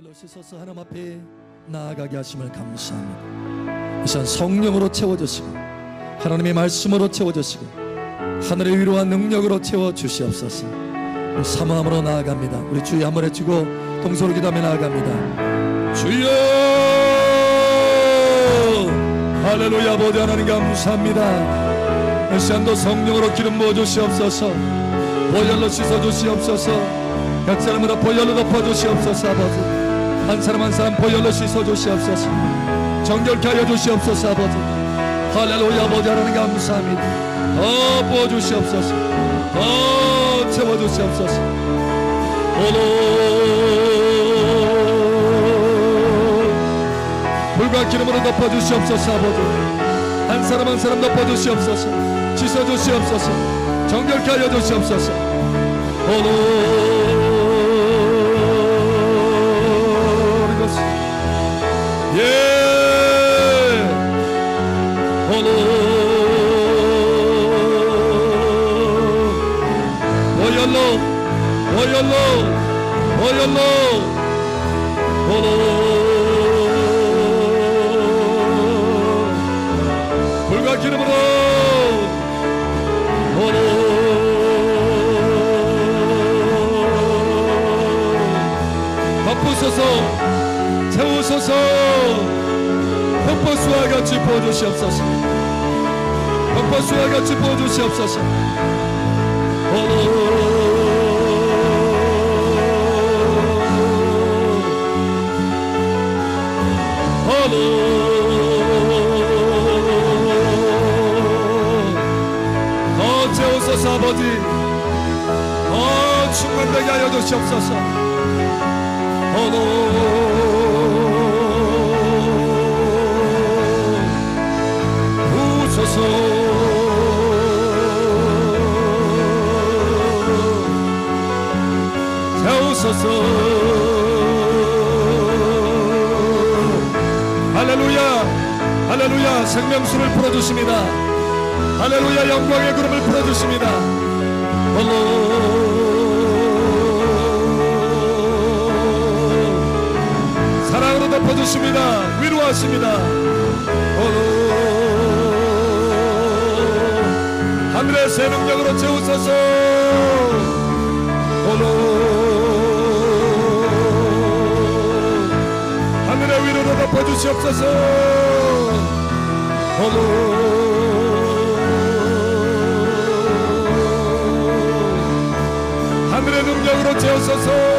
보혈로 씻어서 하나님 앞에 나아가게 하심을 감사합니다. 이 시간 성령으로 채워주시고 하나님의 말씀으로 채워주시고 하늘의 위로와 능력으로 채워주시옵소서. 우리 사모함으로 나아갑니다. 우리 주여 한번 해주고 동서로 기도하며 나아갑니다. 주여 할렐루야. 아버지 하나님 감사합니다. 이 시간도 성령으로 기름 부어주시옵소서. 보혈로 씻어주시옵소서. 각 사람마다 보혈로 덮어주시옵소서. 아버지 한 사람 한 사람 보혈로 씻어주시옵소서. 정결케 하여 주시옵소서. 아버지 할렐루야. 아버지 하나님 감사합니다. 더 부어주시옵소서. 더 채워주시옵소서. 물과 기름으로 덮어주시옵소서. 아버지 한 사람 한 사람 덮어주시옵소서. 씻어주시옵소서. 정결케 하여 주시옵소서. 불과 기름으로 덮으소서. 채우소서. 폭포수와 같이 부어주시옵소서. 폭포수와 같이 부어주시옵소서. 더 채우소서. 아버지 더 충만되게 하여 주시옵소서. 부으소서. 채우소서. 할렐루야. 할렐루야. 생명수를 풀어주십니다. 할렐루야. 영광의 구름을 풀어주십니다. 사랑으로 덮어주십니다. 위로하십니다. 하늘의 새 능력으로 채우소서. 하늘의 위로로 덮어주시옵소서. 하늘의 능력으로 채우소서.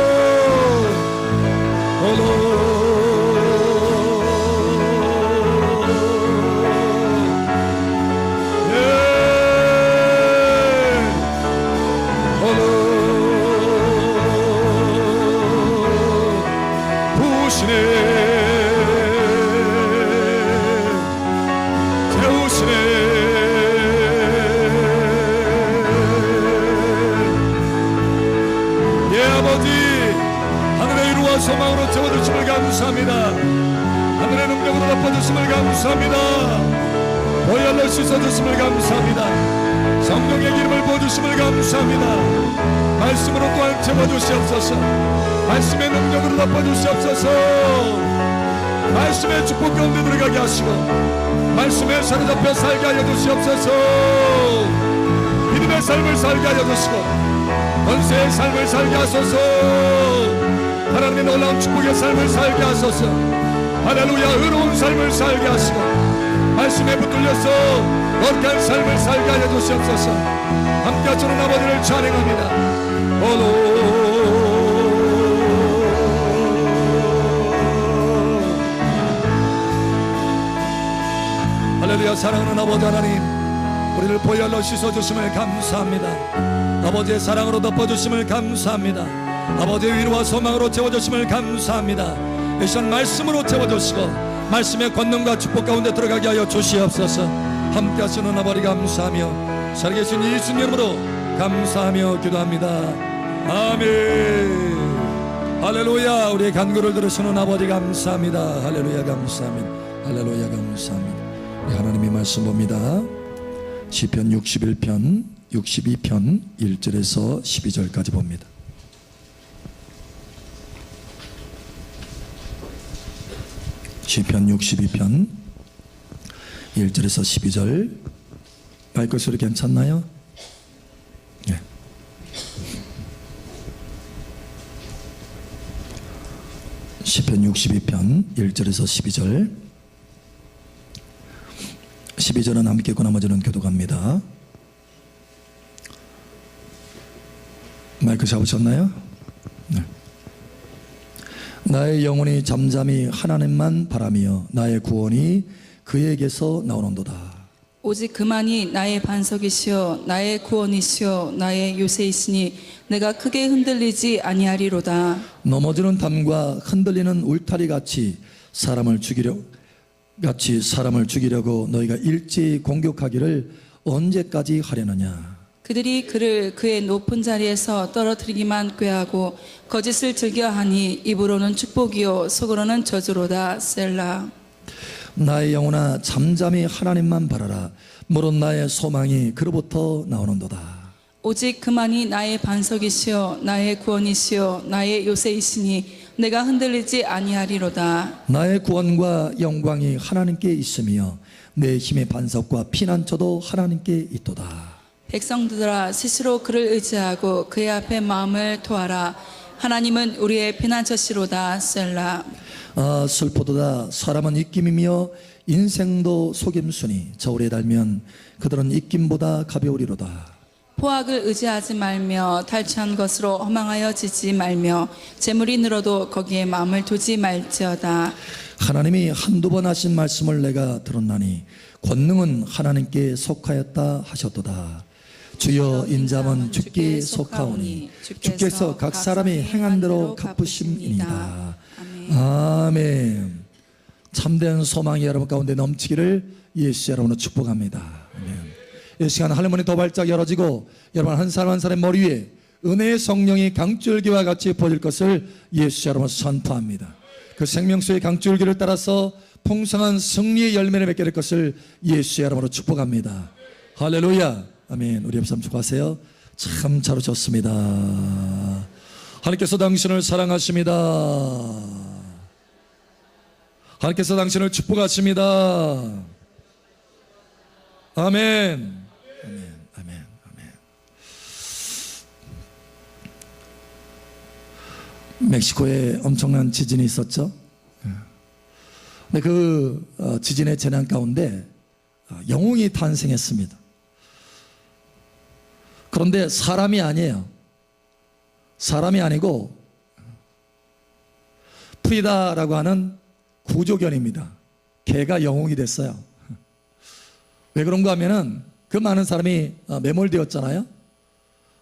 소망으로 채워주심을 감사합니다. 하늘의 능력으로 덮어주심을 감사합니다. 보혈로 씻어주심을 감사합니다. 성령의 기름을 부어주심을 감사합니다. 말씀으로 또한 채워주시옵소서. 말씀의 능력으로 덮어주시옵소서. 말씀의 축복 가운데 들어가게 하시고 말씀에 사로잡혀 살게 하여 주시옵소서. 믿음의 삶을 살게 하여 주시고 권세의 삶을 살게 하소서. 하나님의 놀라운 축복의 삶을 살게 하소서. 할렐루야. 의로운 삶을 살게 하시고 말씀에 붙들려서 거룩한 삶을 살게 하여 주시옵소서. 함께 하시는 아버지를 찬양합니다. 할렐루야. 사랑하는 아버지 하나님, 우리를 보혈로 씻어주심을 감사합니다. 아버지의 사랑으로 덮어주심을 감사합니다. 아버지의 위로와 소망으로 채워주심을 감사합니다. 이 시간 말씀으로 채워주시고 말씀의 권능과 축복 가운데 들어가게 하여 주시옵소서. 함께 하시는 아버지 감사하며 살아계신 예수님 이름으로 감사하며 기도합니다. 아멘. 할렐루야. 우리의 간구를 들으시는 아버지 감사합니다. 할렐루야. 감사합니다. 할렐루야. 감사합니다. 우리 하나님의 말씀 봅니다. 시편 61편 62편 1절에서 12절까지 봅니다. 시편 62편 1절에서 12절. 마이크 소리 괜찮나요? 네. 시편 62편 1절에서 12절. 12절은 함께 읽고 나머지는 교독합니다. 마이크 잡으셨나요? 네. 나의 영혼이 잠잠히 하나님만 바라며 나의 구원이 그에게서 나오는도다. 오직 그만이 나의 반석이시여 나의 구원이시여 나의 요새이시니 내가 크게 흔들리지 아니하리로다. 넘어지는 담과 흔들리는 울타리 같이 사람을 죽이려고 너희가 일제히 공격하기를 언제까지 하려느냐. 그들이 그를 그의 높은 자리에서 떨어뜨리기만 꾀하고 거짓을 즐겨하니 입으로는 축복이요 속으로는 저주로다. 셀라. 나의 영혼아 잠잠히 하나님만 바라라. 물론 나의 소망이 그로부터 나오는도다. 오직 그만이 나의 반석이시여 나의 구원이시여 나의 요새이시니 내가 흔들리지 아니하리로다. 나의 구원과 영광이 하나님께 있으며 내 힘의 반석과 피난처도 하나님께 있도다. 백성들아 스스로 그를 의지하고 그의 앞에 마음을 토하라. 하나님은 우리의 피난처시로다. 셀라. 아 슬프도다. 사람은 입김이며 인생도 속임수니 저울에 달면 그들은 입김보다 가벼우리로다. 포악을 의지하지 말며 탈취한 것으로 허망하여 지지 말며 재물이 늘어도 거기에 마음을 두지 말지어다. 하나님이 한두 번 하신 말씀을 내가 들었나니 권능은 하나님께 속하였다 하셨도다. 주여 인자는 주께 속하오니 주께서 각 사람이 행한 대로 갚으심이니이다. 아멘. 참된 소망이 여러분 가운데 넘치기를 예수 여러분으로 축복합니다. 아멘. 이 시간 할머니 더 발짝 열어지고 여러분 한 사람 한 사람 머리 위에 은혜의 성령이 강줄기와 같이 부어질 것을 예수 여러분 선포합니다. 그 생명수의 강줄기를 따라서 풍성한 승리의 열매를 맺게 될 것을 예수 여러분으로 축복합니다. 할렐루야. 아멘. 우리 옆 사람 축복하세요. 참 잘 오셨습니다. 하나님께서 당신을 사랑하십니다. 하나님께서 당신을 축복하십니다. 아멘. 아멘. 아멘. 아멘. 멕시코에 엄청난 지진이 있었죠. 근데 그 지진의 재난 가운데 영웅이 탄생했습니다. 그런데 사람이 아니에요. 사람이 아니고 프리다라고 하는 구조견입니다. 개가 영웅이 됐어요. 왜 그런가 하면은 그 많은 사람이 매몰되었잖아요.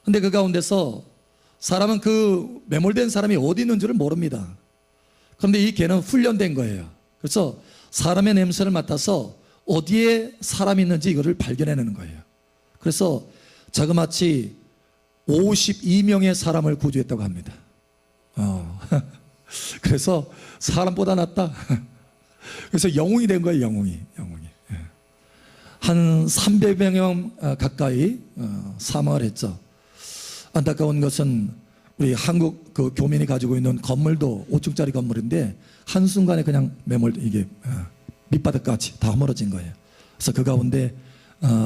근데 그 가운데서 사람은 그 매몰된 사람이 어디 있는 줄을 모릅니다. 그런데 이 개는 훈련된 거예요. 그래서 사람의 냄새를 맡아서 어디에 사람이 있는지 이거를 발견해내는 거예요. 그래서 자그마치 52명의 사람을 구조했다고 합니다. 그래서 사람보다 낫다. 그래서 영웅이 된 거예요. 영웅이. 한 300명 가까이 사망을 했죠. 안타까운 것은 우리 한국 그 교민이 가지고 있는 건물도 5층짜리 건물인데 한순간에 그냥 이게 밑바닥까지 다 허물어진 거예요. 그래서 그 가운데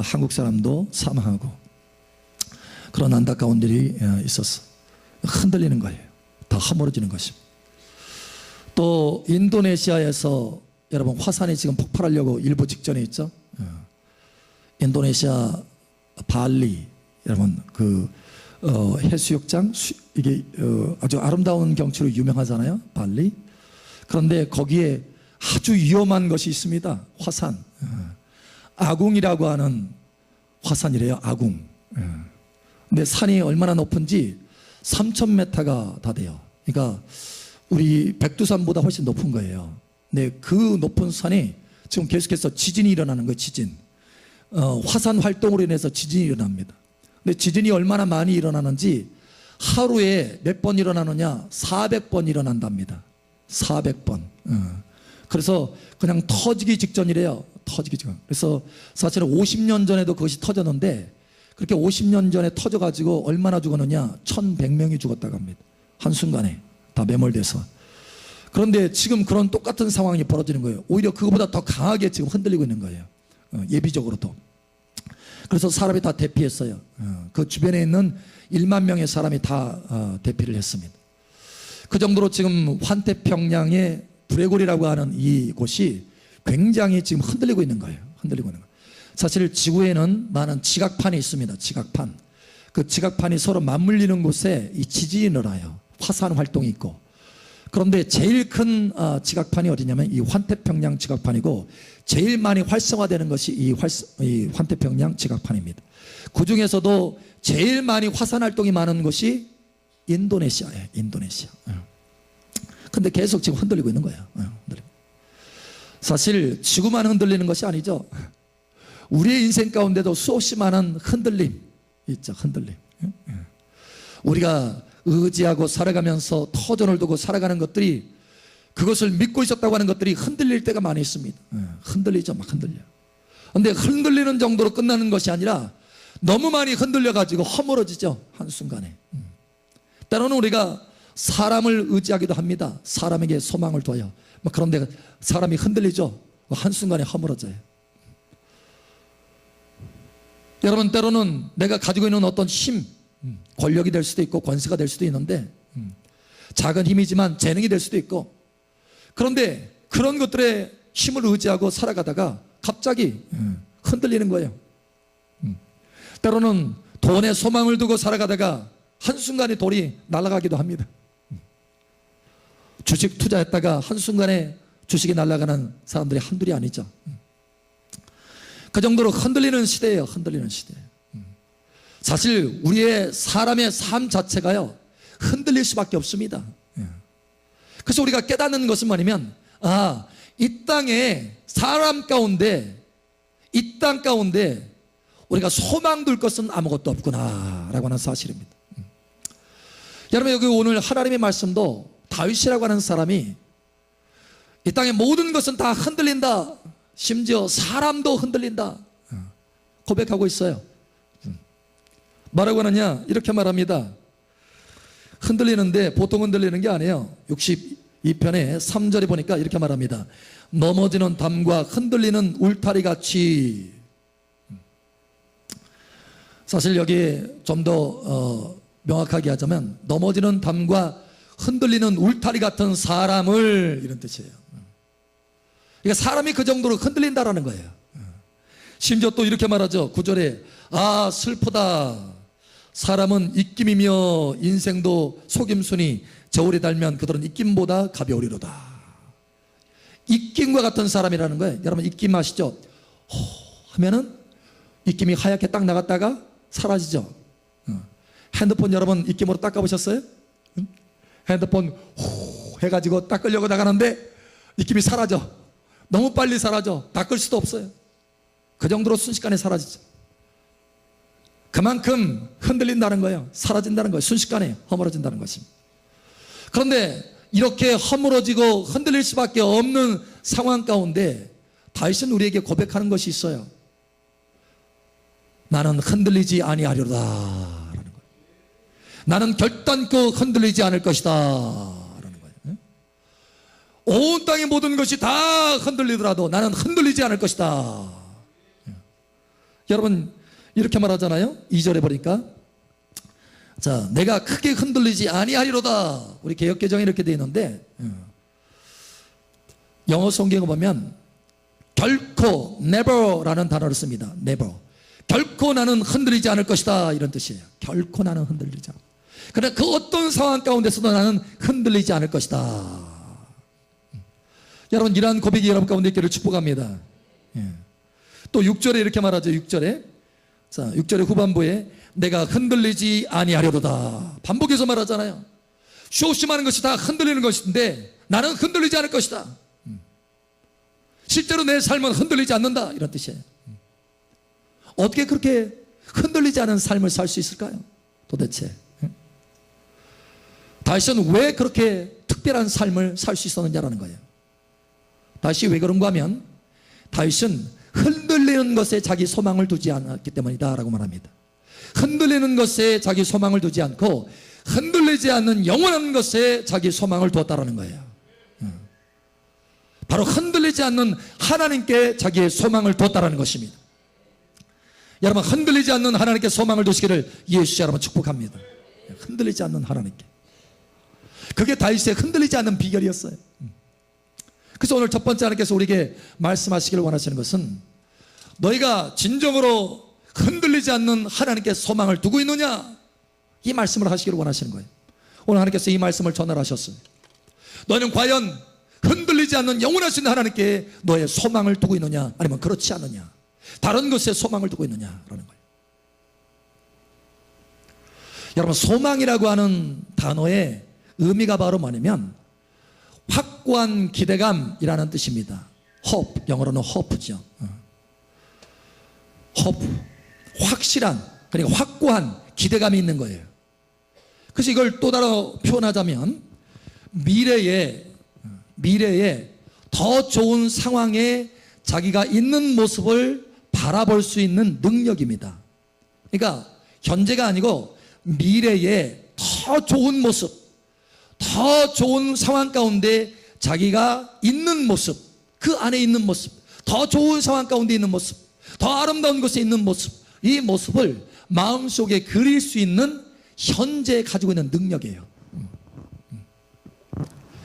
한국 사람도 사망하고 그런 안타까운 일이 있었어. 흔들리는 거예요. 다 허물어지는 것입니다. 또 인도네시아에서 여러분 화산이 지금 폭발하려고 일부 직전에 있죠. 인도네시아 발리 여러분 그 해수욕장 이게 아주 아름다운 경치로 유명하잖아요. 발리. 그런데 거기에 아주 위험한 것이 있습니다. 화산. 아궁이라고 하는 화산이래요. 아궁. 근데 산이 얼마나 높은지 3,000m가 다 돼요. 그러니까 우리 백두산보다 훨씬 높은 거예요. 근데 그 높은 산이 지금 계속해서 지진이 일어나는 거예요. 지진. 화산 활동으로 인해서 지진이 일어납니다. 근데 지진이 얼마나 많이 일어나는지 하루에 몇 번 일어나느냐? 400번 일어난답니다. 400번. 그래서 그냥 터지기 직전이래요. 터지기 직전. 그래서 사실은 50년 전에도 그것이 터졌는데 그렇게 50년 전에 터져가지고 얼마나 죽었느냐? 1,100명이 죽었다고 합니다. 한순간에 다 매몰돼서. 그런데 지금 그런 똑같은 상황이 벌어지는 거예요. 오히려 그거보다 더 강하게 지금 흔들리고 있는 거예요. 예비적으로도. 그래서 사람이 다 대피했어요. 그 주변에 있는 1만 명의 사람이 다 대피를 했습니다. 그 정도로 지금 환태평양의 브레골이라고 하는 이곳이 굉장히 지금 흔들리고 있는 거예요. 흔들리고 있는 거예요. 사실 지구에는 많은 지각판이 있습니다. 지각판. 그 지각판이 서로 맞물리는 곳에 이 지진이 일어나요. 화산 활동이 있고. 그런데 제일 큰 지각판이 어디냐면 이 환태평양 지각판이고, 제일 많이 활성화되는 것이 이 환태평양 지각판입니다. 그 중에서도 제일 많이 화산 활동이 많은 곳이 인도네시아예요. 인도네시아. 근데 계속 지금 흔들리고 있는 거예요. 사실 지구만 흔들리는 것이 아니죠. 우리의 인생 가운데도 수없이 많은 흔들림 있죠. 흔들림. 우리가 의지하고 살아가면서 터전을 두고 살아가는 것들이, 그것을 믿고 있었다고 하는 것들이 흔들릴 때가 많이 있습니다. 흔들리죠. 막 흔들려. 그런데 흔들리는 정도로 끝나는 것이 아니라 너무 많이 흔들려가지고 허물어지죠. 한순간에. 때로는 우리가 사람을 의지하기도 합니다. 사람에게 소망을 둬요. 그런데 사람이 흔들리죠. 한순간에 허물어져요. 여러분, 때로는 내가 가지고 있는 어떤 힘, 권력이 될 수도 있고 권세가 될 수도 있는데, 작은 힘이지만 재능이 될 수도 있고, 그런데 그런 것들의 힘을 의지하고 살아가다가 갑자기 흔들리는 거예요. 때로는 돈에 소망을 두고 살아가다가 한순간에 돈이 날아가기도 합니다. 주식 투자했다가 한순간에 주식이 날아가는 사람들이 한둘이 아니죠. 그 정도로 흔들리는 시대예요. 흔들리는 시대. 사실 우리의 사람의 삶 자체가요, 흔들릴 수밖에 없습니다. 그래서 우리가 깨닫는 것은 뭐냐면, 이 땅에 사람 가운데, 이 땅 가운데 우리가 소망 둘 것은 아무것도 없구나 라고 하는 사실입니다. 여러분, 여기 오늘 하나님의 말씀도 다윗이라고 하는 사람이 이 땅의 모든 것은 다 흔들린다, 심지어 사람도 흔들린다 고백하고 있어요. 뭐라고 하느냐, 이렇게 말합니다. 흔들리는데 보통 흔들리는 게 아니에요. 62편의 3절에 보니까 이렇게 말합니다. 넘어지는 담과 흔들리는 울타리 같이. 사실 여기 좀 더 명확하게 하자면, 넘어지는 담과 흔들리는 울타리 같은 사람을, 이런 뜻이에요. 그러니까 사람이 그 정도로 흔들린다라는 거예요. 심지어 또 이렇게 말하죠. 9절에 슬프다. 사람은 입김이며 인생도 속임수니 저울에 달면 그들은 입김보다 가벼우리로다. 입김과 같은 사람이라는 거예요. 여러분, 입김 아시죠? 하면은 입김이 하얗게 딱 나갔다가 사라지죠. 핸드폰 여러분 입김으로 닦아보셨어요? 핸드폰 해가지고 닦으려고 나가는데 입김이 사라져. 너무 빨리 사라져. 닦을 수도 없어요. 그 정도로 순식간에 사라지죠. 그만큼 흔들린다는 거예요. 사라진다는 거예요. 순식간에 허물어진다는 것입니다. 그런데 이렇게 허물어지고 흔들릴 수밖에 없는 상황 가운데 다윗은 우리에게 고백하는 것이 있어요. 나는 흔들리지 아니하리로다 라는 거예요. 나는 결단코 흔들리지 않을 것이다 라는 거예요. 온 땅의 모든 것이 다 흔들리더라도 나는 흔들리지 않을 것이다. 여러분, 이렇게 말하잖아요. 2절에 보니까, 자, 내가 크게 흔들리지 아니하리로다. 우리 개역개정에 이렇게 되어 있는데, 영어 성경을 보면 결코 never라는 단어를 씁니다. never. 결코 나는 흔들리지 않을 것이다, 이런 뜻이에요. 결코 나는 흔들리지 않을. 그러나 그 어떤 상황 가운데서도 나는 흔들리지 않을 것이다. 여러분, 이러한 고백이 여러분 가운데 있기를 축복합니다. 또 6절에 이렇게 말하죠. 6절에, 자, 6절의 후반부에 내가 흔들리지 아니하려도다. 반복해서 말하잖아요. 수없이 많은 것이 다 흔들리는 것인데 나는 흔들리지 않을 것이다. 실제로 내 삶은 흔들리지 않는다, 이런 뜻이에요. 어떻게 그렇게 흔들리지 않은 삶을 살 수 있을까요? 도대체 다윗은 왜 그렇게 특별한 삶을 살 수 있었느냐라는 거예요. 다윗이 왜 그런가 하면, 다윗은 흔들리는 것에 자기 소망을 두지 않았기 때문이다 라고 말합니다. 흔들리는 것에 자기 소망을 두지 않고 흔들리지 않는 영원한 것에 자기 소망을 두었다라는 거예요. 바로 흔들리지 않는 하나님께 자기의 소망을 뒀다라는 것입니다. 여러분, 흔들리지 않는 하나님께 소망을 두시기를 예수 여러분 축복합니다. 흔들리지 않는 하나님께. 그게 다윗의 흔들리지 않는 비결이었어요. 그래서 오늘 첫 번째 하나님께서 우리에게 말씀하시기를 원하시는 것은 너희가 진정으로 흔들리지 않는 하나님께 소망을 두고 있느냐, 이 말씀을 하시기를 원하시는 거예요. 오늘 하나님께서 이 말씀을 전달하셨어요. 너희는 과연 흔들리지 않는 영원하신 하나님께 너의 소망을 두고 있느냐, 아니면 그렇지 않느냐, 다른 것에 소망을 두고 있느냐라는 거예요. 여러분, 소망이라고 하는 단어의 의미가 바로 뭐냐면 확고한 기대감이라는 뜻입니다. hope, 영어로는 hope죠. hope, 확실한, 그러니까 확고한 기대감이 있는 거예요. 그래서 이걸 또 다른 표현하자면 미래에 더 좋은 상황에 자기가 있는 모습을 바라볼 수 있는 능력입니다. 그러니까 현재가 아니고 미래에 더 좋은 모습, 더 좋은 상황 가운데 자기가 있는 모습, 그 안에 있는 모습, 더 좋은 상황 가운데 있는 모습, 더 아름다운 곳에 있는 모습, 이 모습을 마음속에 그릴 수 있는 현재 가지고 있는 능력이에요.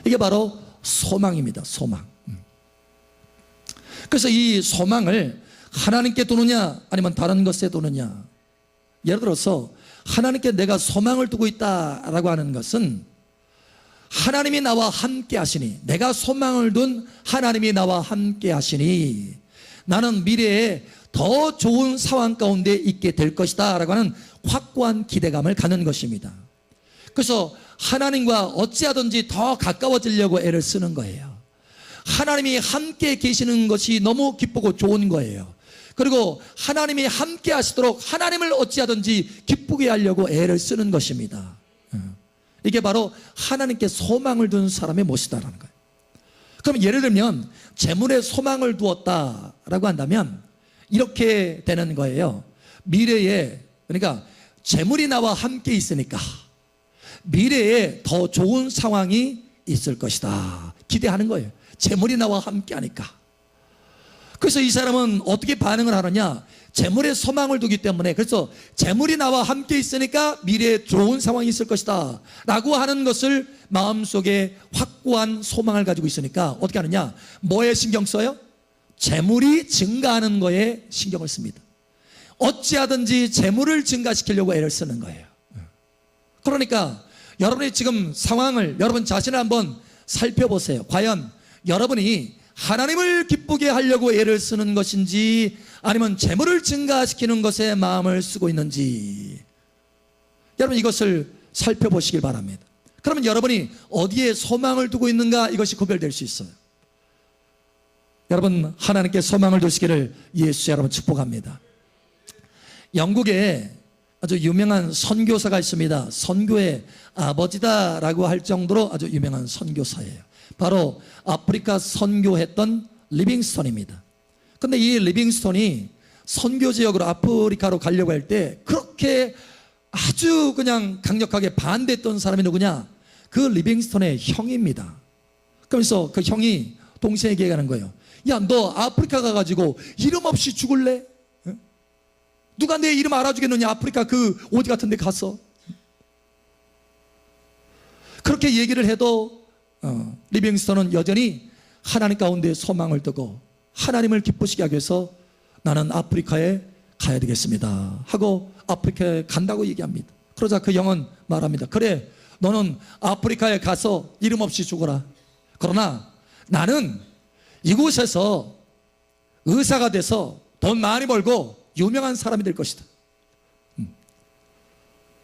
이게 바로 소망입니다. 소망. 그래서 이 소망을 하나님께 두느냐 아니면 다른 것에 두느냐, 예를 들어서 하나님께 내가 소망을 두고 있다라고 하는 것은 하나님이 나와 함께 하시니, 내가 소망을 둔 하나님이 나와 함께 하시니 나는 미래에 더 좋은 상황 가운데 있게 될 것이다 라고 하는 확고한 기대감을 갖는 것입니다. 그래서 하나님과 어찌하든지 더 가까워지려고 애를 쓰는 거예요. 하나님이 함께 계시는 것이 너무 기쁘고 좋은 거예요. 그리고 하나님이 함께 하시도록 하나님을 어찌하든지 기쁘게 하려고 애를 쓰는 것입니다. 이게 바로 하나님께 소망을 둔 사람의 모습이라는 거예요. 그럼 예를 들면 재물에 소망을 두었다라고 한다면 이렇게 되는 거예요. 미래에, 그러니까 재물이 나와 함께 있으니까 미래에 더 좋은 상황이 있을 것이다 기대하는 거예요. 재물이 나와 함께 하니까. 그래서 이 사람은 어떻게 반응을 하느냐, 재물에 소망을 두기 때문에, 그래서 재물이 나와 함께 있으니까 미래에 좋은 상황이 있을 것이다 라고 하는 것을 마음속에 확고한 소망을 가지고 있으니까 어떻게 하느냐, 뭐에 신경 써요? 재물이 증가하는 거에 신경을 씁니다. 어찌하든지 재물을 증가시키려고 애를 쓰는 거예요. 그러니까 여러분이 지금 상황을, 여러분 자신을 한번 살펴보세요. 과연 여러분이 하나님을 기쁘게 하려고 애를 쓰는 것인지 아니면 재물을 증가시키는 것에 마음을 쓰고 있는지, 여러분 이것을 살펴보시길 바랍니다. 그러면 여러분이 어디에 소망을 두고 있는가, 이것이 구별될 수 있어요. 여러분, 하나님께 소망을 두시기를 예수 여러분 축복합니다. 영국에 아주 유명한 선교사가 있습니다. 선교의 아버지다라고 할 정도로 아주 유명한 선교사예요. 바로 아프리카 선교했던 리빙스턴입니다. 근데 이 리빙스턴이 선교 지역으로 아프리카로 가려고 할 때 그렇게 아주 그냥 강력하게 반대했던 사람이 누구냐? 그 리빙스턴의 형입니다. 그래서 그 형이 동생에게 얘기하는 거예요. 야, 너 아프리카 가가지고 이름 없이 죽을래? 누가 내 이름 알아주겠느냐? 아프리카 그 어디 같은 데 가서. 그렇게 얘기를 해도 리빙스턴은 여전히 하나님 가운데 소망을 두고 하나님을 기쁘시게 하기 위해서 나는 아프리카에 가야 되겠습니다 하고 아프리카에 간다고 얘기합니다. 그러자 그 형은 말합니다. 그래, 너는 아프리카에 가서 이름 없이 죽어라. 그러나 나는 이곳에서 의사가 돼서 돈 많이 벌고 유명한 사람이 될 것이다.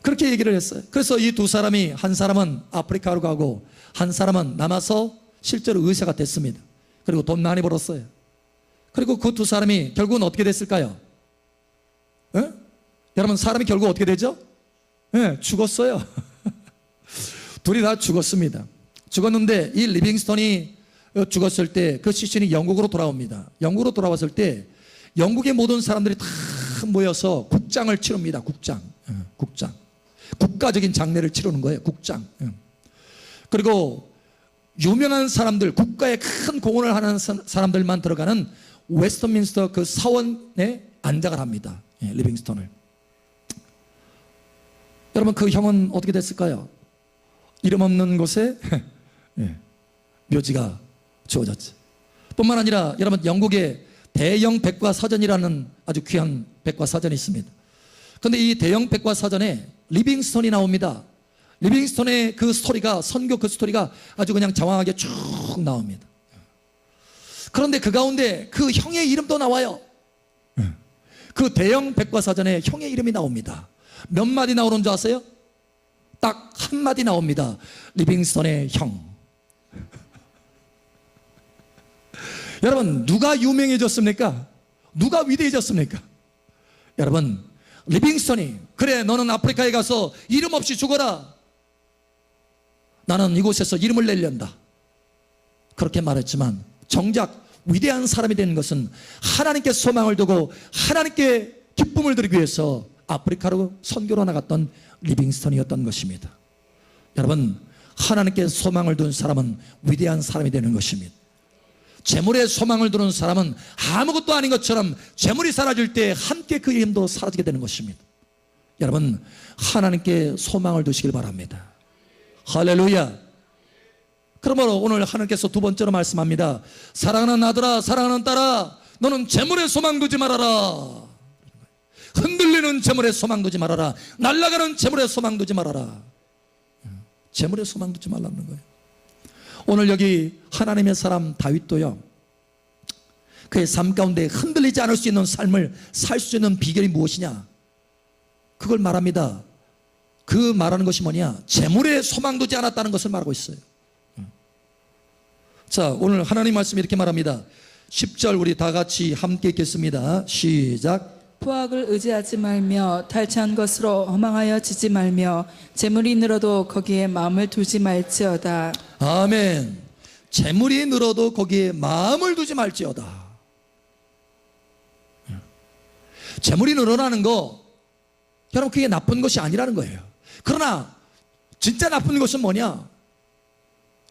그렇게 얘기를 했어요. 그래서 이 두 사람이, 한 사람은 아프리카로 가고 한 사람은 남아서 실제로 의사가 됐습니다. 그리고 돈 많이 벌었어요. 그리고 그 두 사람이 결국은 어떻게 됐을까요? 여러분, 사람이 결국 어떻게 되죠? 죽었어요. 둘이 다 죽었습니다. 죽었는데 이 리빙스턴이 죽었을 때 그 시신이 영국으로 돌아옵니다. 영국으로 돌아왔을 때 영국의 모든 사람들이 다 모여서 국장을 치릅니다. 국장. 국가적인 장례를 치르는 거예요. 국장. 그리고 유명한 사람들, 국가에 큰 공헌을 하는 사람들만 들어가는 웨스트민스터 그 사원에 안장을 합니다. 예, 리빙스톤을. 여러분, 그 형은 어떻게 됐을까요? 이름 없는 곳에 예, 묘지가 주어졌지. 뿐만 아니라 여러분, 영국에 대형 백과사전이라는 아주 귀한 백과사전이 있습니다. 그런데 이 대형 백과사전에 리빙스톤이 나옵니다. 리빙스톤의 그 스토리가, 선교 그 스토리가 아주 그냥 장황하게 쭉 나옵니다. 그런데 그 가운데 그 형의 이름도 나와요. 그 대형 백과사전에 형의 이름이 나옵니다. 몇 마디 나오는 줄 아세요? 딱 한 마디 나옵니다. 리빙스톤의 형. 여러분, 누가 유명해졌습니까? 누가 위대해졌습니까? 여러분, 리빙스톤이, 그래 너는 아프리카에 가서 이름 없이 죽어라, 나는 이곳에서 이름을 내려다, 그렇게 말했지만 정작 위대한 사람이 되는 것은 하나님께 소망을 두고 하나님께 기쁨을 드리기 위해서 아프리카로 선교로 나갔던 리빙스톤이었던 것입니다. 여러분, 하나님께 소망을 둔 사람은 위대한 사람이 되는 것입니다. 재물에 소망을 두는 사람은 아무것도 아닌 것처럼 재물이 사라질 때 함께 그 이름도 사라지게 되는 것입니다. 여러분, 하나님께 소망을 두시길 바랍니다. 할렐루야. 그러므로 오늘 하나님께서 두 번째로 말씀합니다. 사랑하는 아들아, 사랑하는 딸아, 너는 재물에 소망 두지 말아라. 흔들리는 재물에 소망 두지 말아라. 날아가는 재물에 소망 두지 말아라. 재물에 소망 두지 말라는 거예요. 오늘 여기 하나님의 사람 다윗도요, 그의 삶 가운데 흔들리지 않을 수 있는 삶을 살 수 있는 비결이 무엇이냐, 그걸 말합니다. 그 말하는 것이 뭐냐, 재물에 소망 두지 않았다는 것을 말하고 있어요. 자, 오늘 하나님 말씀이 이렇게 말합니다. 10절 우리 다 같이 함께 읽겠습니다. 시작. 포악을 의지하지 말며 탈취한 것으로 허망하여 지지 말며 재물이 늘어도 거기에 마음을 두지 말지어다. 아멘. 재물이 늘어도 거기에 마음을 두지 말지어다. 재물이 늘어나는 거, 여러분, 그게 나쁜 것이 아니라는 거예요. 그러나 진짜 나쁜 것은 뭐냐,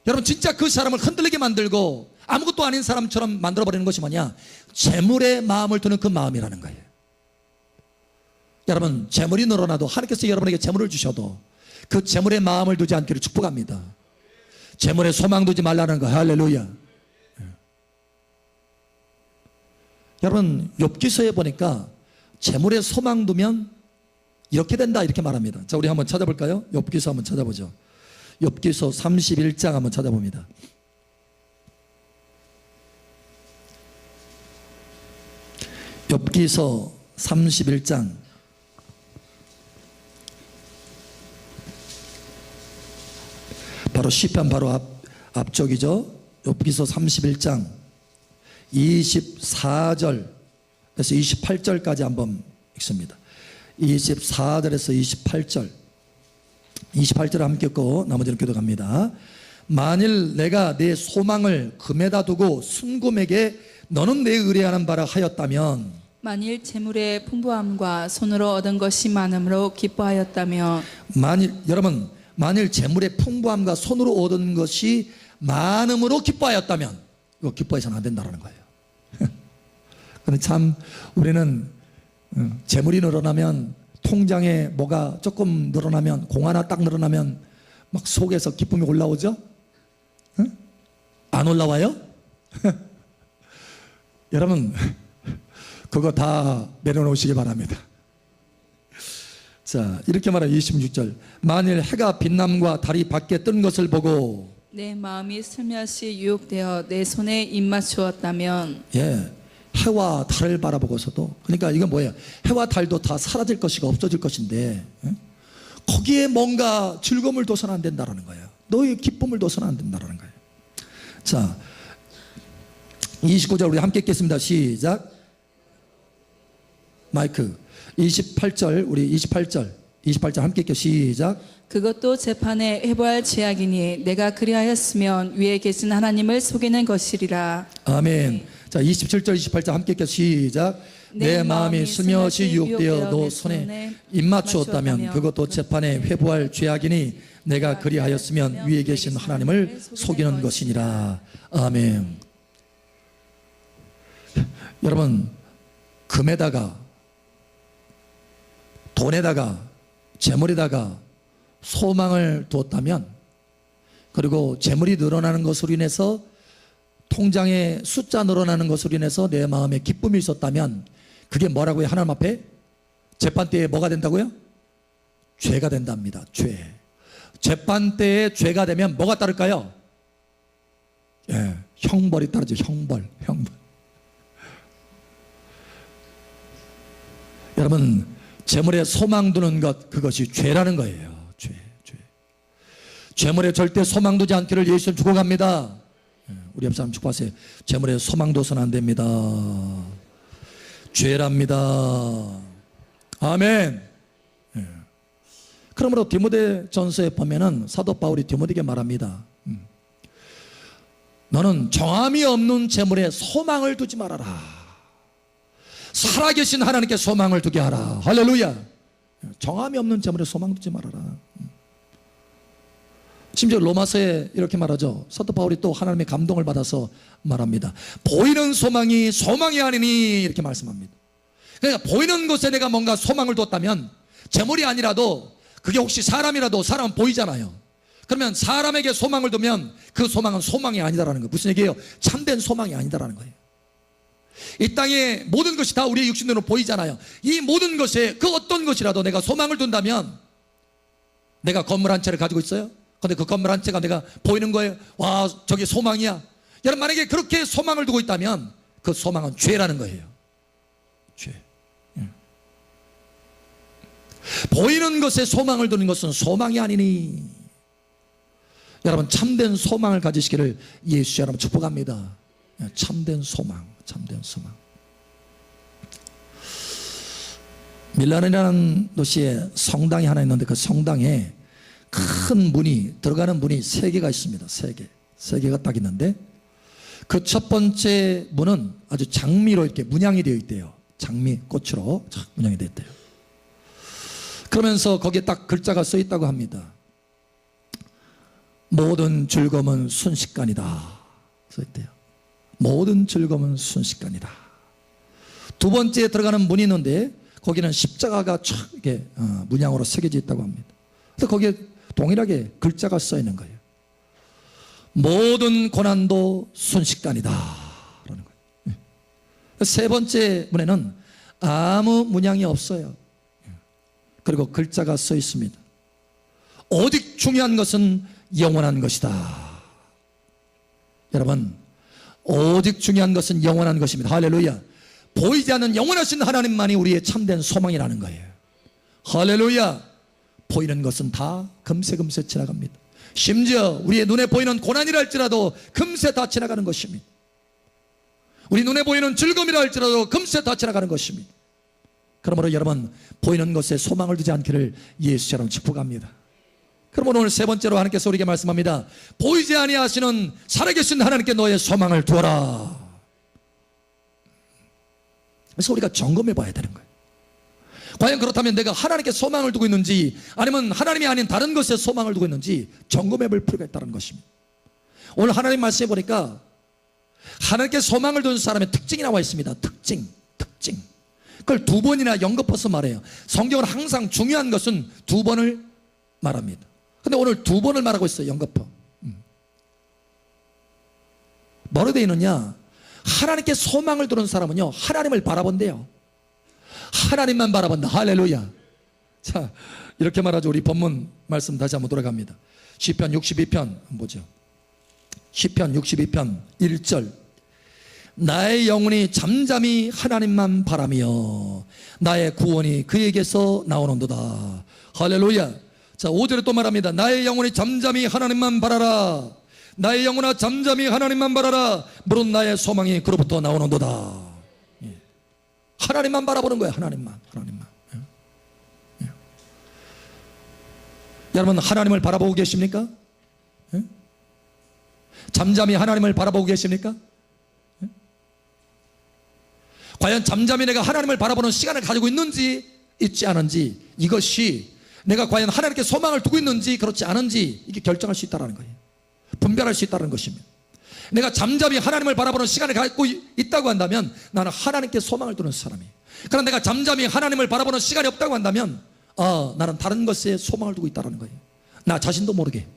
여러분, 진짜 그 사람을 흔들리게 만들고 아무것도 아닌 사람처럼 만들어버리는 것이 뭐냐, 재물에 마음을 두는 그 마음이라는 거예요. 여러분, 재물이 늘어나도 하나님께서 여러분에게 재물을 주셔도 그 재물에 마음을 두지 않기를 축복합니다. 재물에 소망 두지 말라는 거. 할렐루야. 여러분, 욥기서에 보니까 재물에 소망 두면 이렇게 된다, 이렇게 말합니다. 자, 우리 한번 찾아볼까요? 욥기서 한번 찾아보죠. 욥기서 31장 한번 찾아봅니다. 욥기서 31장 바로 시편 바로 앞쪽이죠. 욥기서 31장 24절에서 28절까지 한번 읽습니다. 24절에서 28절 함께 읽고 나머지는 교독합니다. 만일 내가 내 소망을 금에다 두고 순금에게 너는 내 의뢰하는 바라 하였다면, 만일 재물의 풍부함과 손으로 얻은 것이 많음으로 기뻐하였다며, 여러분, 만일 재물의 풍부함과 손으로 얻은 것이 많음으로 기뻐하였다면, 이거 기뻐해서는 안 된다는 거예요. 그런데 참 우리는 재물이 늘어나면, 통장에 뭐가 조금 늘어나면, 공 하나 딱 늘어나면 막 속에서 기쁨이 올라오죠? 안 올라와요? 여러분, 그거 다 내려놓으시기 바랍니다. 자, 이렇게 말해요. 26절. 만일 해가 빛남과 달이 밖에 뜬 것을 보고 내 마음이 슬며시 유혹되어 내 손에 입맞추었다면, 예, 해와 달을 바라보고서도, 그러니까 이건 뭐예요? 해와 달도 다 사라질 것이고 없어질 것인데, 거기에 뭔가 즐거움을 둬서는 안 된다는 거예요. 너의 기쁨을 둬서는 안 된다는 거예요. 자, 29절 우리 함께 읽겠습니다. 시작. 마이크. 28절 우리 28절 함께 읽게. 시작. 그것도 재판에 해보할 죄악이니 내가 그리하였으면 위에 계신 하나님을 속이는 것이리라. 아멘. 자, 27절 28절 함께 읽게. 시작. 내 마음이 슬며시 유혹되어 너 손에 입맞추었다면 그것도 재판에 회부할 죄악이니 내가 그리하였으면 위에 계신 하나님을 속이는 것이니라. 아멘. 여러분, 금에다가 돈에다가 재물에다가 소망을 두었다면, 그리고 재물이 늘어나는 것으로 인해서 통장에 숫자 늘어나는 것으로 인해서 내 마음에 기쁨이 있었다면, 그게 뭐라고요? 하나님 앞에 재판대에 뭐가 된다고요? 죄가 된답니다. 죄. 재판대에 죄가 되면 뭐가 따를까요? 예, 형벌이 따르죠. 형벌. 여러분, 재물에 소망 두는 것, 그것이 죄라는 거예요. 죄. 재물에 절대 소망 두지 않기를 예수님 축복합니다. 우리 옆 사람 축복하세요. 재물에 소망 둬서는 안 됩니다. 죄랍니다. 아멘. 그러므로 디모데전서에 보면은 사도 바울이 디모데에게 말합니다. 너는 정함이 없는 재물에 소망을 두지 말아라. 살아계신 하나님께 소망을 두게 하라. 할렐루야. 정함이 없는 재물에 소망 두지 말아라. 심지어 로마서에 이렇게 말하죠. 사도 바울이 또 하나님의 감동을 받아서 말합니다. 보이는 소망이 소망이 아니니, 이렇게 말씀합니다. 그러니까 보이는 곳에 내가 뭔가 소망을 뒀다면, 재물이 아니라도, 그게 혹시 사람이라도, 사람은 보이잖아요. 그러면 사람에게 소망을 두면 그 소망은 소망이 아니다라는 거예요. 무슨 얘기예요? 참된 소망이 아니다라는 거예요. 이 땅의 모든 것이 다 우리의 육신으로 보이잖아요. 이 모든 것에 그 어떤 것이라도 내가 소망을 둔다면, 내가 건물 한 채를 가지고 있어요. 근데 그 건물 한 채가 내가 보이는 거예요. 와, 저게 소망이야. 여러분, 만약에 그렇게 소망을 두고 있다면 그 소망은 죄라는 거예요. 죄. 보이는 것에 소망을 두는 것은 소망이 아니니. 여러분, 참된 소망을 가지시기를 예수 여러분 축복합니다. 참된 소망. 밀란이라는 도시에 성당이 하나 있는데, 그 성당에 큰 문이, 들어가는 문이 3개가 있습니다. 3개가 딱 있는데, 그 첫 번째 문은 아주 장미로 이렇게 문양이 되어 있대요. 장미 꽃으로 문양이 되어 있대요. 그러면서 거기에 딱 글자가 써 있다고 합니다. 모든 즐거움은 순식간이다. 써 있대요. 모든 즐거움은 순식간이다. 두 번째 들어가는 문이 있는데, 거기는 십자가가 촥 이렇게 문양으로 새겨져 있다고 합니다. 그래서 거기에 동일하게 글자가 써 있는 거예요. 모든 고난도 순식간이다 라는 거예요. 세 번째 문에는 아무 문양이 없어요. 그리고 글자가 써 있습니다. 오직 중요한 것은 영원한 것이다. 여러분, 오직 중요한 것은 영원한 것입니다. 할렐루야. 보이지 않는 영원하신 하나님만이 우리의 참된 소망이라는 거예요. 할렐루야. 보이는 것은 다 금세 지나갑니다. 심지어 우리의 눈에 보이는 고난이라 할지라도 금세 다 지나가는 것입니다. 우리 눈에 보이는 즐거움이라 할지라도 금세 다 지나가는 것입니다. 그러므로 여러분, 보이는 것에 소망을 두지 않기를 예수처럼 축복합니다. 그러므로 오늘 세 번째로 하나님께서 우리에게 말씀합니다. 보이지 아니하시는 살아계신 하나님께 너의 소망을 두어라. 그래서 우리가 점검해 봐야 되는 거예요. 과연 그렇다면 내가 하나님께 소망을 두고 있는지, 아니면 하나님이 아닌 다른 것에 소망을 두고 있는지 점검해 볼 필요가 있다는 것입니다. 오늘 하나님 말씀해 보니까 하나님께 소망을 두는 사람의 특징이 나와 있습니다. 특징. 그걸 2번이나 연거퍼서 말해요. 성경은 항상 중요한 것은 2번을 말합니다. 근데 오늘 2번을 말하고 있어요. 연거퍼. 뭐로 되어 있느냐? 하나님께 소망을 두는 사람은요, 하나님을 바라본대요. 하나님만 바라본다. 할렐루야. 자, 이렇게 말하죠. 우리 본문 말씀 다시 한번 돌아갑니다. 시편 62편 보죠. 시편 62편 1절. 나의 영혼이 잠잠히 하나님만 바라며 나의 구원이 그에게서 나오는도다. 할렐루야. 자, 5절에 또 말합니다. 나의 영혼이 잠잠히 하나님만 바라라. 나의 영혼아 잠잠히 하나님만 바라라. 무릇 나의 소망이 그로부터 나오는도다. 하나님만 바라보는 거예요. 하나님만. 여러분, 하나님을 바라보고 계십니까? 잠잠히 하나님을 바라보고 계십니까? 과연 잠잠히 내가 하나님을 바라보는 시간을 가지고 있는지 있지 않은지, 이것이 내가 과연 하나님께 소망을 두고 있는지 그렇지 않은지 이게 결정할 수 있다는 거예요. 분별할 수 있다는 것입니다. 내가 잠잠히 하나님을 바라보는 시간을 갖고 있다고 한다면 나는 하나님께 소망을 두는 사람이에요. 그러나 내가 잠잠히 하나님을 바라보는 시간이 없다고 한다면 나는 다른 것에 소망을 두고 있다는 거예요. 나 자신도 모르게.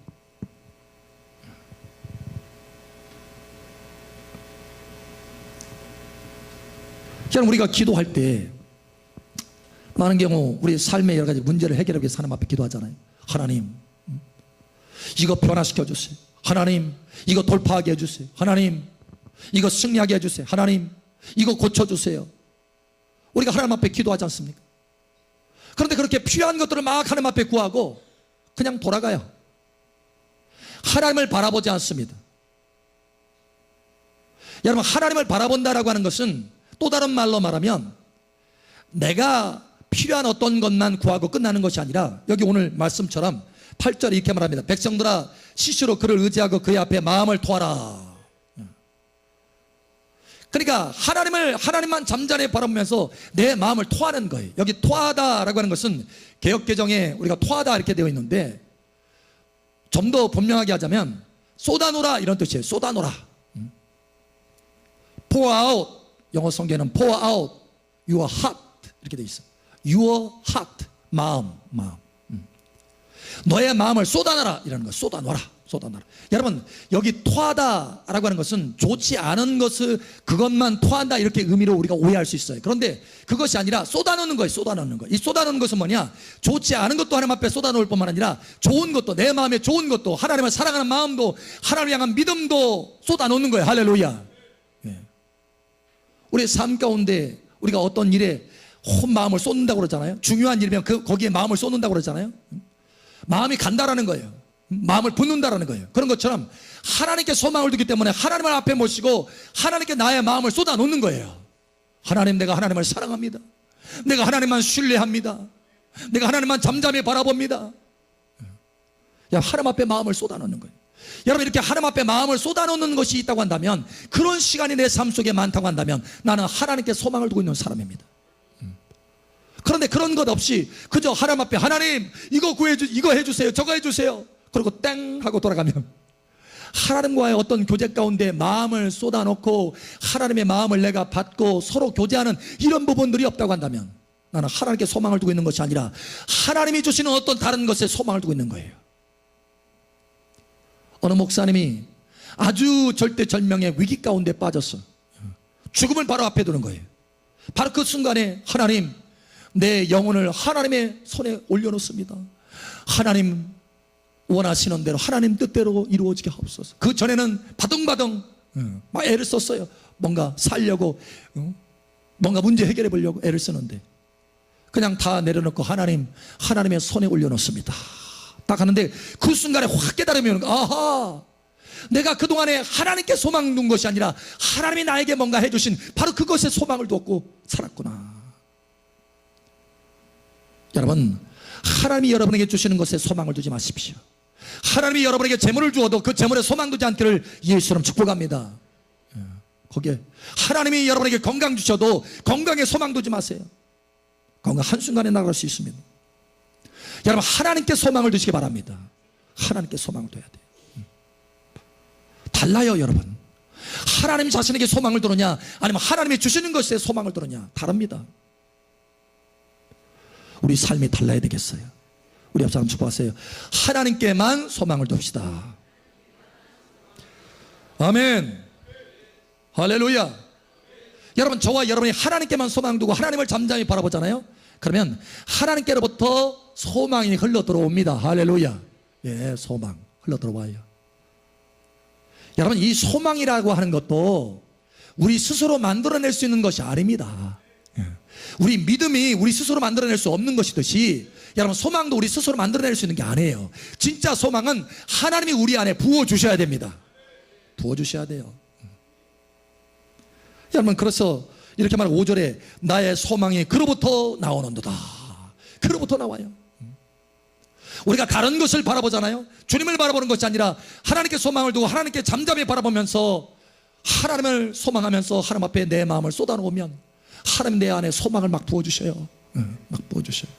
그냥 우리가 기도할 때 많은 경우 우리 삶의 여러 가지 문제를 해결하기 위해서 하나님 앞에 기도하잖아요. 하나님 이거 변화시켜 주세요. 하나님 이거 돌파하게 해주세요. 하나님 이거 승리하게 해주세요. 하나님 이거 고쳐주세요. 우리가 하나님 앞에 기도하지 않습니까? 그런데 그렇게 필요한 것들을 막 하나님 앞에 구하고 그냥 돌아가요. 하나님을 바라보지 않습니다. 여러분, 하나님을 바라본다라고 하는 것은 또 다른 말로 말하면 내가 필요한 어떤 것만 구하고 끝나는 것이 아니라, 여기 오늘 말씀처럼 8절에 이렇게 말합니다. 백성들아 시시로 그를 의지하고 그의 앞에 마음을 토하라. 그러니까 하나님만 잠잠히 바라보면서 내 마음을 토하는 거예요. 여기 토하다라고 하는 것은 개역개정에 우리가 토하다 이렇게 되어 있는데, 좀 더 분명하게 하자면 쏟아놓으라 이런 뜻이에요. 쏟아놓으라. pour out, 영어 성경에는 pour out your heart 이렇게 되어 있어요. your heart, 마음. 너의 마음을 쏟아놔라 이라는 거. 쏟아놔라. 여러분, 여기 토하다라고 하는 것은 좋지 않은 것을 그것만 토한다 이렇게 의미로 우리가 오해할 수 있어요. 그런데 그것이 아니라 쏟아놓는 거예요. 쏟아놓는 거. 이 쏟아놓는 것은 뭐냐? 좋지 않은 것도 하나님 앞에 쏟아놓을 뿐만 아니라 좋은 것도, 내 마음에 좋은 것도, 하나님을 사랑하는 마음도, 하나님을 향한 믿음도 쏟아놓는 거예요. 할렐루야. 우리의 삶 가운데 우리가 어떤 일에 온 마음을 쏟는다고 그러잖아요. 중요한 일이면 거기에 마음을 쏟는다고 그러잖아요. 마음이 간다라는 거예요. 마음을 붓는다라는 거예요. 그런 것처럼 하나님께 소망을 두기 때문에 하나님을 앞에 모시고 하나님께 나의 마음을 쏟아놓는 거예요. 하나님, 내가 하나님을 사랑합니다. 내가 하나님만 신뢰합니다. 내가 하나님만 잠잠히 바라봅니다. 하나님 앞에 마음을 쏟아놓는 거예요. 여러분, 이렇게 하나님 앞에 마음을 쏟아놓는 것이 있다고 한다면, 그런 시간이 내 삶 속에 많다고 한다면 나는 하나님께 소망을 두고 있는 사람입니다. 그런데 그런 것 없이 그저 하나님 앞에 하나님 이거 이거 해주세요, 저거 해주세요, 그리고 땡 하고 돌아가면 하나님과의 어떤 교제 가운데 마음을 쏟아놓고 하나님의 마음을 내가 받고 서로 교제하는 이런 부분들이 없다고 한다면 나는 하나님께 소망을 두고 있는 것이 아니라 하나님이 주시는 어떤 다른 것에 소망을 두고 있는 거예요. 어느 목사님이 아주 절대절명의 위기 가운데 빠졌어. 죽음을 바로 앞에 두는 거예요. 바로 그 순간에 하나님, 내 영혼을 하나님의 손에 올려놓습니다. 하나님 원하시는 대로, 하나님 뜻대로 이루어지게 하옵소서. 그 전에는 바둥바둥 막 애를 썼어요. 뭔가 살려고, 뭔가 문제 해결해 보려고 애를 쓰는데 그냥 다 내려놓고 하나님의 손에 올려놓습니다. 딱 하는데 그 순간에 확 깨달으면, 아하, 내가 그동안에 하나님께 소망 둔 것이 아니라 하나님이 나에게 뭔가 해주신 바로 그것에 소망을 두었고 살았구나. 여러분, 하나님이 여러분에게 주시는 것에 소망을 두지 마십시오. 하나님이 여러분에게 재물을 주어도 그 재물에 소망 두지 않기를 예수처럼 축복합니다. 거기에 하나님이 여러분에게 건강 주셔도 건강에 소망 두지 마세요. 건강 한순간에 나갈 수 있습니다. 여러분, 하나님께 소망을 두시기 바랍니다. 하나님께 소망을 둬야 돼요. 달라요, 여러분. 하나님 자신에게 소망을 두느냐 아니면 하나님이 주시는 것에 소망을 두느냐 다릅니다. 우리 삶이 달라야 되겠어요. 우리 옆 사람 축복하세요. 하나님께만 소망을 둡시다. 아멘. 할렐루야. 여러분, 저와 여러분이 하나님께만 소망 두고 하나님을 잠잠히 바라보잖아요. 그러면 하나님께로부터 소망이 흘러 들어옵니다. 할렐루야. 예, 소망 흘러 들어와요. 여러분, 이 소망이라고 하는 것도 우리 스스로 만들어낼 수 있는 것이 아닙니다. 우리 믿음이 우리 스스로 만들어낼 수 없는 것이듯이 여러분, 소망도 우리 스스로 만들어낼 수 있는 게 아니에요. 진짜 소망은 하나님이 우리 안에 부어주셔야 됩니다. 부어주셔야 돼요. 여러분, 그래서 이렇게 말하면 5절에 나의 소망이 그로부터 나오는도다. 그로부터 나와요. 우리가 다른 것을 바라보잖아요. 주님을 바라보는 것이 아니라 하나님께 소망을 두고 하나님께 잠잠히 바라보면서 하나님을 소망하면서 하나님 앞에 내 마음을 쏟아놓으면 하나님 내 안에 소망을 막 부어주셔요. 막 부어주셔요.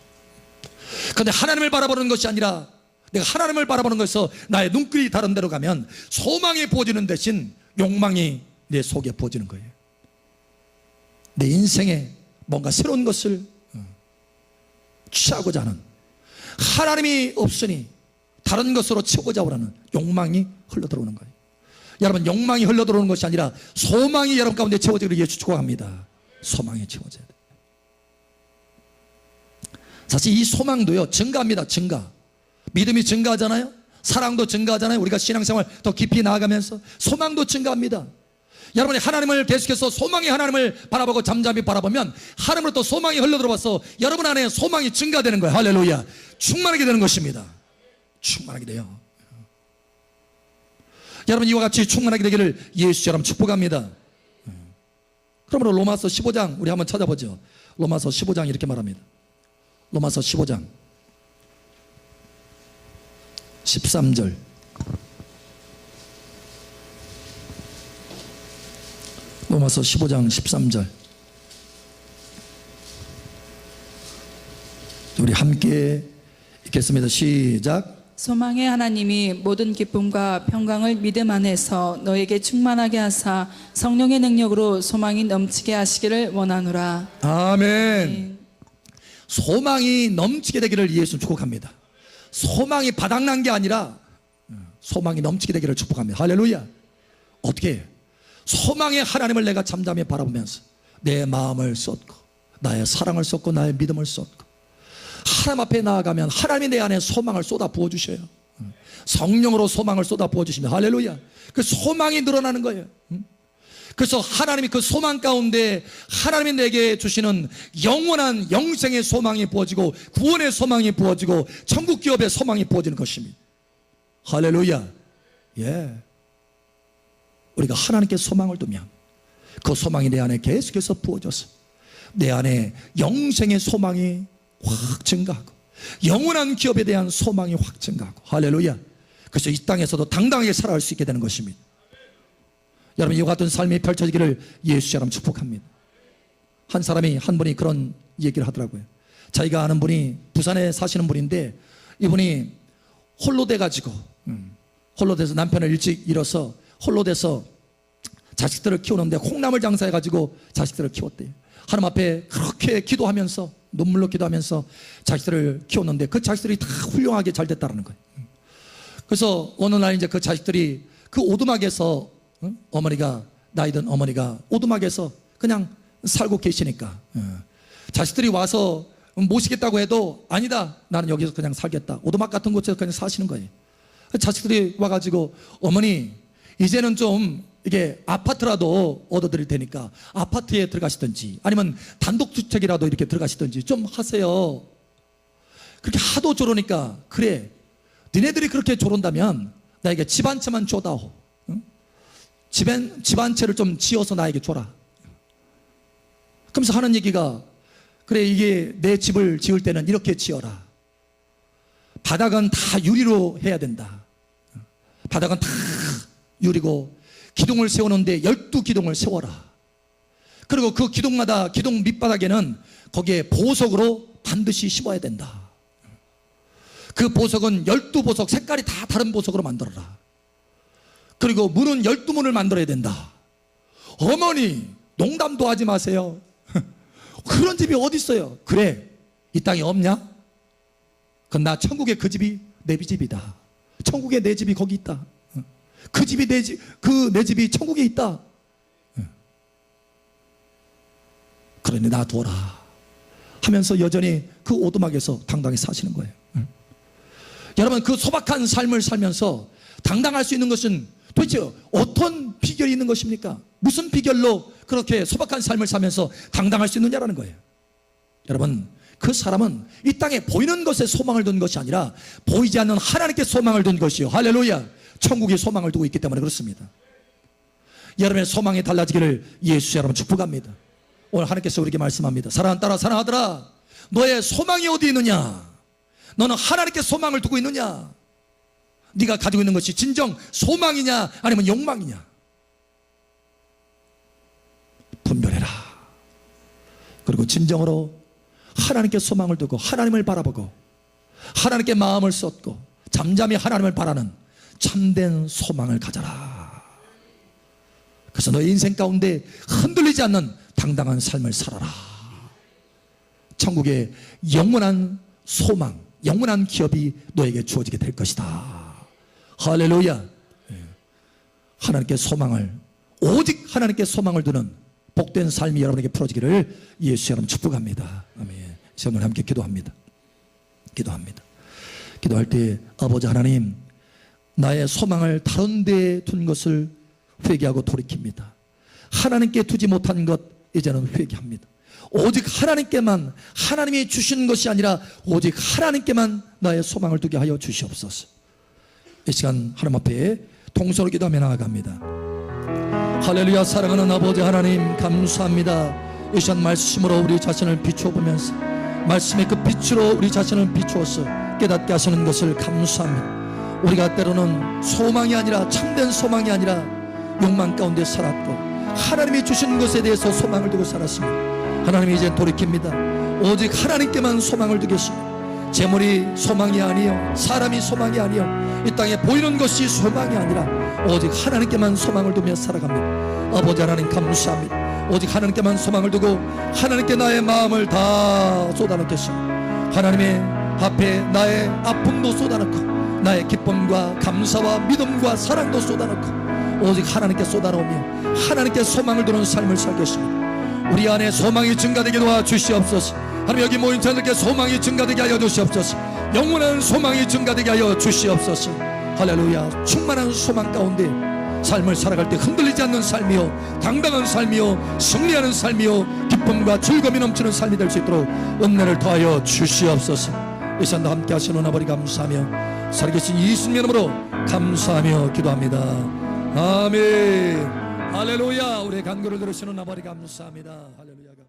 그런데 하나님을 바라보는 것이 아니라 내가 하나님을 바라보는 것에서 나의 눈길이 다른 데로 가면 소망이 부어지는 대신 욕망이 내 속에 부어지는 거예요. 내 인생에 뭔가 새로운 것을 취하고자 하는, 하나님이 없으니 다른 것으로 채우고자 하는 욕망이 흘러들어오는 거예요. 여러분, 욕망이 흘러들어오는 것이 아니라 소망이 여러분 가운데 채워지기를 예수 축복합니다. 소망이 채워져야 돼요. 사실 이 소망도요, 증가합니다. 증가. 믿음이 증가하잖아요. 사랑도 증가하잖아요. 우리가 신앙생활 더 깊이 나아가면서 소망도 증가합니다. 여러분이 하나님을 계속해서 소망의 하나님을 바라보고 잠잠히 바라보면 하나님으로부터 소망이 흘러들어와서 여러분 안에 소망이 증가되는 거예요. 할렐루야. 충만하게 되는 것입니다. 충만하게 돼요. 여러분, 이와 같이 충만하게 되기를 예수 여러분 축복합니다. 그러므로 로마서 15장 우리 한번 찾아보죠. 로마서 15장 이렇게 말합니다. 로마서 15장 13절. 로마서 15장 13절. 우리 함께 읽겠습니다. 시작. 소망의 하나님이 모든 기쁨과 평강을 믿음 안에서 너에게 충만하게 하사 성령의 능력으로 소망이 넘치게 하시기를 원하노라. 아멘. 소망이 넘치게 되기를 예수 축복합니다. 소망이 바닥난 게 아니라 소망이 넘치게 되기를 축복합니다. 할렐루야. 어떻게 해요? 소망의 하나님을 내가 잠잠히 바라보면서 내 마음을 쏟고 나의 사랑을 쏟고 나의 믿음을 쏟고 하나님 앞에 나아가면 하나님이 내 안에 소망을 쏟아 부어주셔요. 성령으로 소망을 쏟아 부어주십니다. 할렐루야. 그 소망이 늘어나는 거예요. 그래서 하나님이 그 소망 가운데 하나님이 내게 주시는 영원한 영생의 소망이 부어지고 구원의 소망이 부어지고 천국 기업의 소망이 부어지는 것입니다. 할렐루야. 예. 우리가 하나님께 소망을 두면 그 소망이 내 안에 계속해서 부어져서 내 안에 영생의 소망이 확 증가하고 영원한 기업에 대한 소망이 확 증가하고 할렐루야. 그래서 이 땅에서도 당당하게 살아갈 수 있게 되는 것입니다. 여러분, 이와 같은 삶이 펼쳐지기를 예수 여러분 축복합니다. 한 분이 그런 얘기를 하더라고요. 자기가 아는 분이 부산에 사시는 분인데 이분이 홀로 돼가지고 홀로 돼서 남편을 일찍 잃어서 홀로 돼서 자식들을 키우는데 콩나물 장사해가지고 자식들을 키웠대요. 하나님 앞에 그렇게 기도하면서 눈물로 기도하면서 자식들을 키웠는데 그 자식들이 다 훌륭하게 잘 됐다는 거예요. 그래서 어느 날 이제 그 자식들이 그 오두막에서 어머니가 나이 든 어머니가 오두막에서 그냥 살고 계시니까 자식들이 와서 모시겠다고 해도 아니다, 나는 여기서 그냥 살겠다, 오두막 같은 곳에서 그냥 사시는 거예요. 자식들이 와가지고 어머니 이제는 좀 이게 아파트라도 얻어드릴 테니까 아파트에 들어가시든지 아니면 단독주택이라도 이렇게 들어가시든지 좀 하세요. 그렇게 하도 조르니까 그래, 니네들이 그렇게 조른다면 나에게 집 한 채만 줘다오. 집 한 채를 좀 지어서 나에게 줘라. 그러면서 하는 얘기가 그래, 이게 내 집을 지을 때는 이렇게 지어라. 바닥은 다 유리로 해야 된다. 바닥은 다 유리고 기둥을 세우는데 12기둥을 세워라. 그리고 그 기둥마다 기둥 밑바닥에는 거기에 보석으로 반드시 심어야 된다. 그 보석은 12보석 색깔이 다 다른 보석으로 만들어라. 그리고 문은 12문을 만들어야 된다. 어머니 농담도 하지 마세요. 그런 집이 어디 있어요? 그래, 이 땅에 없냐? 그럼 나 천국에 그 집이 내 집이다. 천국에 내 집이 거기 있다. 그 집이 내 집, 그 내 집이 천국에 있다. 그러니 놔두어라 하면서 여전히 그 오두막에서 당당히 사시는 거예요. 여러분, 그 소박한 삶을 살면서 당당할 수 있는 것은 도대체 어떤 비결이 있는 것입니까? 무슨 비결로 그렇게 소박한 삶을 살면서 당당할 수 있느냐라는 거예요. 여러분, 그 사람은 이 땅에 보이는 것에 소망을 둔 것이 아니라 보이지 않는 하나님께 소망을 둔 것이요. 할렐루야. 천국에 소망을 두고 있기 때문에 그렇습니다. 여러분의 소망이 달라지기를 예수 여러분 축복합니다. 오늘 하나님께서 우리에게 말씀합니다. 사랑하는 딸아, 사랑하더라, 너의 소망이 어디 있느냐? 너는 하나님께 소망을 두고 있느냐? 네가 가지고 있는 것이 진정 소망이냐 아니면 욕망이냐? 분별해라. 그리고 진정으로 하나님께 소망을 두고 하나님을 바라보고 하나님께 마음을 쏟고 잠잠히 하나님을 바라는 참된 소망을 가져라. 그래서 너의 인생 가운데 흔들리지 않는 당당한 삶을 살아라. 천국의 영원한 소망, 영원한 기업이 너에게 주어지게 될 것이다. 할렐루야. 하나님께 소망을, 오직 하나님께 소망을 두는 복된 삶이 여러분에게 풀어지기를 예수 이름 축복합니다. 아멘. 시간을 함께 기도합니다. 기도할 때 아버지 하나님, 나의 소망을 다른 데에 둔 것을 회개하고 돌이킵니다. 하나님께 두지 못한 것 이제는 회개합니다. 오직 하나님께만, 하나님이 주신 것이 아니라 오직 하나님께만 나의 소망을 두게 하여 주시옵소서. 이 시간 하나님 앞에 통성으로 기도하며 나아갑니다. 할렐루야. 사랑하는 아버지 하나님, 감사합니다. 이 시간 말씀으로 우리 자신을 비춰보면서 말씀의 그 빛으로 우리 자신을 비추어서 깨닫게 하시는 것을 감사합니다. 우리가 때로는 소망이 아니라, 참된 소망이 아니라 욕망 가운데 살았고 하나님이 주시는 것에 대해서 소망을 두고 살았습니다. 하나님이 이제 돌이킵니다. 오직 하나님께만 소망을 두겠습니다. 재물이 소망이 아니요, 사람이 소망이 아니요, 이 땅에 보이는 것이 소망이 아니라 오직 하나님께만 소망을 두며 살아갑니다. 아버지 하나님 감사합니다. 오직 하나님께만 소망을 두고 하나님께 나의 마음을 다 쏟아놓겠습니다. 하나님의 앞에 나의 아픔도 쏟아놓고 나의 기쁨과 감사와 믿음과 사랑도 쏟아놓고 오직 하나님께 쏟아놓으며 하나님께 소망을 두는 삶을 살겠습니다. 우리 안에 소망이 증가되게 도와주시옵소서. 하나님, 여기 모인 자들께 소망이 증가되게 하여 주시옵소서. 영원한 소망이 증가되게 하여 주시옵소서. 할렐루야. 충만한 소망 가운데 삶을 살아갈 때 흔들리지 않는 삶이요, 당당한 삶이요, 승리하는 삶이요, 기쁨과 즐거움이 넘치는 삶이 될 수 있도록 은혜를 더하여 주시옵소서. 이 시간도 함께 하시는 아버지 감사하며 살아계신 예수님 이름으로 감사하며 기도합니다. 아멘. 할렐루야. 우리의 간구를 들으시는 아버지 감사합니다. 할렐루야.